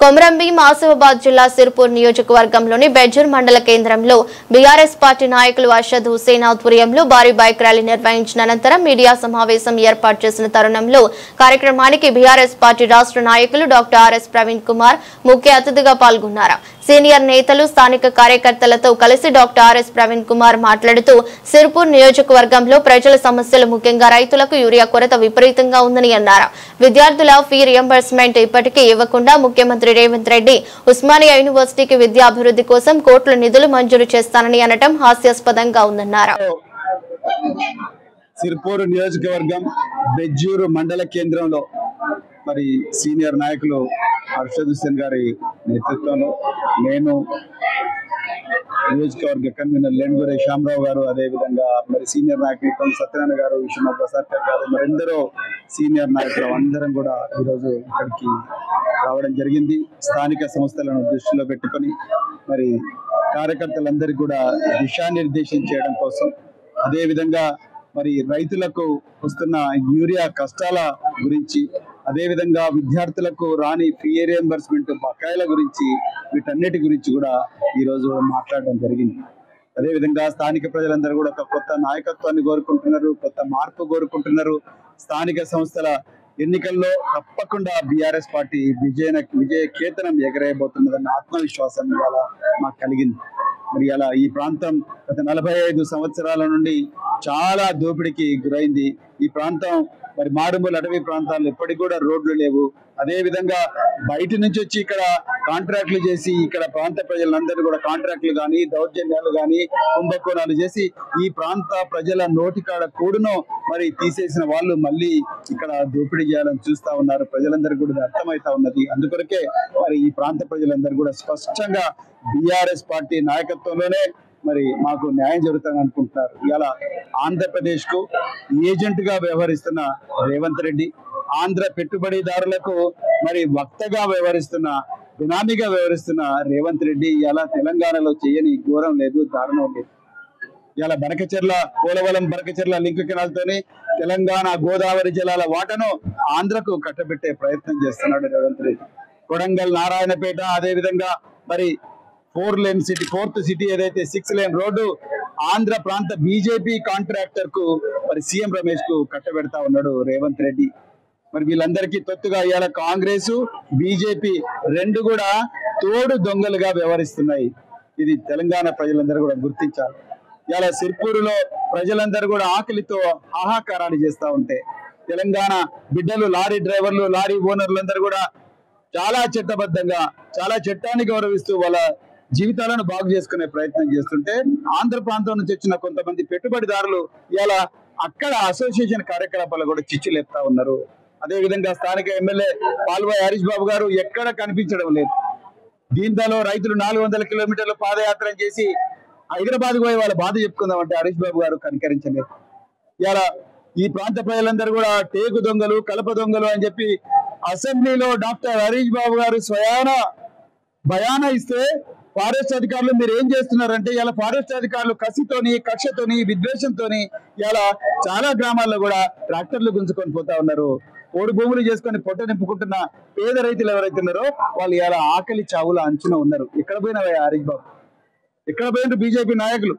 కొమరంభీం ఆసిఫాబాద్ జిల్లా సిర్పూర్ నియోజకవర్గంలోని బెజ్జూర్ మండల కేంద్రంలో బీఆర్ఎస్ పార్టీ నాయకులు అర్షద్ హుస్సేన్ ఆధ్వర్యంలో భారీ బైక్ ర్యాలీ నిర్వహించిన అనంతరం మీడియా సమావేశం ఏర్పాటు చేసిన తరుణంలో కార్యక్రమానికి బీఆర్ఎస్ పార్టీ రాష్ట్ర నాయకులు డాక్టర్ ఆర్ఎస్ ప్రవీణ్ కుమార్ ముఖ్య అతిథిగా పాల్గొన్నారు. సీనియర్ నేతలు స్థానిక కార్యకర్తలతో కలిసి డాక్టర్ ఆర్ఎస్ ప్రవీణ్ కుమార్ మాట్లాడుతూ సిర్పూర్ నియోజకవర్గంలో ప్రజల సమస్యలు ముఖ్యంగా రైతులకు యూరియా కొరత విపరీతంగా ఉందని అన్నారు. విద్యార్థుల ఫీ రియంబర్స్మెంట్ ఇప్పటికీ ఇవ్వకుండా ముఖ్యమంత్రి రేవంత్ రెడ్డి ఉస్మానియా యూనివర్సిటీకి విద్యా అభివృద్ధి కోసం కోట్ల నిధులు మంజూరు చేస్తానని అనటం హాస్యాస్పదంగా ఉందన్నారు. సిర్పూర్ నియోజకవర్గం బెజ్జూరు మండల కేంద్రంలో మరి సీనియర్ నాయకులు అర్షద్ హుస్సేన్ గారి నేతృత్వంలో నేను నియోజకవర్గ కన్వీనర్ లేణుగురే శ్యామరావు గారు, అదేవిధంగా మరి సీనియర్ నాయకులు కొండ సత్యనారాయణ గారు, విశ్వనాథ్ ప్రసాద్ గారు, మరెందరో సీనియర్ నాయకులు అందరం కూడా ఈరోజు ఇక్కడికి రావడం జరిగింది. స్థానిక సంస్థలను దృష్టిలో పెట్టుకొని మరి కార్యకర్తలందరికీ కూడా దిశానిర్దేశం చేయడం కోసం, అదేవిధంగా మరి రైతులకు వస్తున్న యూరియా కష్టాల గురించి, అదేవిధంగా విద్యార్థులకు రాని ఫీ రియంబర్స్మెంట్ బకాయిల గురించి, వీటన్నిటి గురించి కూడా ఈరోజు మాట్లాడడం జరిగింది. అదేవిధంగా స్థానిక ప్రజలందరూ కూడా ఒక కొత్త నాయకత్వాన్ని కోరుకుంటున్నారు, కొత్త మార్పు కోరుకుంటున్నారు. స్థానిక సంస్థల ఎన్నికల్లో తప్పకుండా బీఆర్ఎస్ పార్టీ విజయ కేతనం ఎగరేయబోతున్నదన్న ఆత్మవిశ్వాసం ఇవాళ మాకు కలిగింది. మరి అలా ఈ ప్రాంతం గత 45 సంవత్సరాల నుండి చాలా దోపిడీకి గురైంది. ఈ ప్రాంతం మరి మారుమూల అటవీ ప్రాంతాల్లో ఇప్పటికి కూడా రోడ్లు లేవు. అదే విధంగా బయట నుంచి వచ్చి ఇక్కడ కాంట్రాక్టులు చేసి ఇక్కడ ప్రాంత ప్రజలందరూ కూడా కాంట్రాక్టులు కానీ, దౌర్జన్యాలు కానీ, కుంభకోణాలు చేసి ఈ ప్రాంత ప్రజల నోటికాడ కూడును మరి తీసేసిన వాళ్ళు మళ్ళీ ఇక్కడ దోపిడీ చేయాలని చూస్తా ఉన్నారు. ప్రజలందరూ కూడా అర్థమవుతా ఉన్నది. అందుకొరకే మరి ఈ ప్రాంత ప్రజలందరూ కూడా స్పష్టంగా బీఆర్ఎస్ పార్టీ నాయకత్వంలోనే మరి మాకు న్యాయం జరుగుతుంది అనుకుంటున్నారు. ఇలా ఆంధ్రప్రదేశ్ కు ఏజెంట్ గా వ్యవహరిస్తున్న రేవంత్ రెడ్డి, ఆంధ్ర పెట్టుబడిదారులకు మరి వక్తగా వ్యవహరిస్తున్న, బినామీగా వ్యవహరిస్తున్న రేవంత్ రెడ్డి ఇలా తెలంగాణలో చేయని ఘోరం లేదు, దారుణం లేదు. ఇలా పోలవరం బనకచెర్ల లింక్ కెనాల్తోని తెలంగాణ గోదావరి జలాల వాటను ఆంధ్రకు కట్టబెట్టే ప్రయత్నం చేస్తున్నాడు రేవంత్ రెడ్డి. కొడంగల్, నారాయణపేట, అదేవిధంగా మరి 4 లేన్ సిటీ, 4th సిటీ ఏదైతే 6 లేన్ రోడ్డు ఆంధ్ర ప్రాంత బీజేపీ కాంట్రాక్టర్ కు మరి సీఎం రమేష్ కు కట్టబెడతా ఉన్నాడు రేవంత్ రెడ్డి. మరి వీళ్ళందరికీ తొత్తుగా ఇవాళ కాంగ్రెస్, బీజేపీ రెండు కూడా తోడు దొంగలుగా వ్యవహరిస్తున్నాయి. ఇది తెలంగాణ ప్రజలందరూ కూడా గుర్తించాలి. ఇవాళ సిర్పూరులో ప్రజలందరూ కూడా ఆకలితో హాహాకారాలు చేస్తూ ఉంటే తెలంగాణ బిడ్డలు, లారీ డ్రైవర్లు, లారీ ఓనర్లందరూ కూడా చాలా చట్టబద్ధంగా, చాలా చట్టాన్ని గౌరవిస్తూ వాళ్ళ జీవితాలను బాగు చేసుకునే ప్రయత్నం చేస్తుంటే ఆంధ్ర ప్రాంతం నుంచి వచ్చిన కొంతమంది పెట్టుబడిదారులు ఇలా అక్కడ అసోసియేషన్ కార్యకలాపాలు కూడా చిచ్చు లేపుతా ఉన్నారు. అదేవిధంగా స్థానిక ఎమ్మెల్యే పాల్వాయి హరీష్ బాబు గారు ఎక్కడ కనిపించడం లేదు. దీంతో రైతులు 400 కిలోమీటర్లు పాదయాత్ర చేసి హైదరాబాద్ పోయి వాళ్ళ బాధ చెప్పుకుందామంటే హరీష్ బాబు గారు కనికరించలేదు. ఇలా ఈ ప్రాంత ప్రజలందరూ కూడా టేకు దొంగలు, కలప దొంగలు అని చెప్పి అసెంబ్లీలో డాక్టర్ హరీష్ బాబు గారు స్వయాన బయానా ఇస్తే ఫారెస్ట్ అధికారులు మీరు ఏం చేస్తున్నారంటే ఇలా ఫారెస్ట్ అధికారులు కసితోని, కక్షతోని, విద్వేషంతోని ఇలా చాలా గ్రామాల్లో కూడా ట్రాక్టర్లు గుంజుకొని పోతా ఉన్నారు. ఓడి భూములు చేసుకొని పొట్ట నింపుకుంటున్న పేద రైతులు ఎవరైతే ఉన్నారో వాళ్ళు ఇలా ఆకలి చావుల అంచున ఉన్నారు. ఎక్కడ పోయినా హరీష్ బాబు, ఎక్కడ పోయినారు బీజేపీ నాయకులు?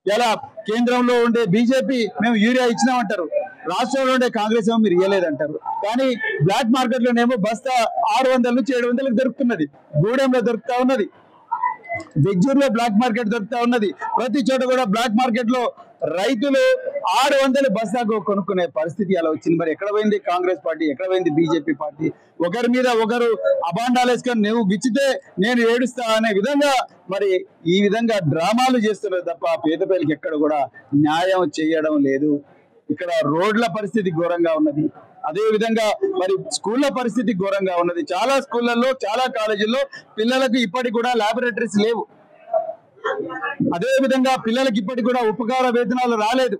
ఇలా కేంద్రంలో ఉండే బీజేపీ మేము యూరియా ఇచ్చినామంటారు, రాష్ట్రంలో ఉండే కాంగ్రెస్ ఏమో మీరు ఇవ్వలేదంటారు. కానీ బ్లాక్ మార్కెట్ లోనేమో బస్తా 600 నుంచి 700లకు దొరుకుతున్నది, గూడెంలో దొరుకుతా ఉన్నది, బెజ్జూర్లో బ్లాక్ మార్కెట్ దొరుకుతా ఉన్నది. ప్రతి చోట కూడా బ్లాక్ మార్కెట్ లో రైతులు 600 బస్తాకు కొనుక్కునే పరిస్థితి అలా వచ్చింది. మరి ఎక్కడ పోయింది కాంగ్రెస్ పార్టీ, ఎక్కడ పోయింది బీజేపీ పార్టీ? ఒకరి మీద ఒకరు అబాండాలు వేసుకొని నువ్వు గిచ్చితే నేను ఏడుస్తా అనే విధంగా మరి ఈ విధంగా డ్రామాలు చేస్తున్నారు తప్ప పేద ప్రజలకు ఎక్కడ కూడా న్యాయం చేయడం లేదు. ఇక్కడ రోడ్ల పరిస్థితి ఘోరంగా ఉన్నది. అదే విధంగా మరి స్కూళ్ళ పరిస్థితి ఘోరంగా ఉన్నది. చాలా స్కూళ్ళల్లో, చాలా కాలేజీల్లో పిల్లలకు ఇప్పటికి కూడా ల్యాబొరేటరీస్ లేవు. అదే విధంగా పిల్లలకి ఇప్పటికి కూడా ఉపకార వేతనాలు రాలేదు.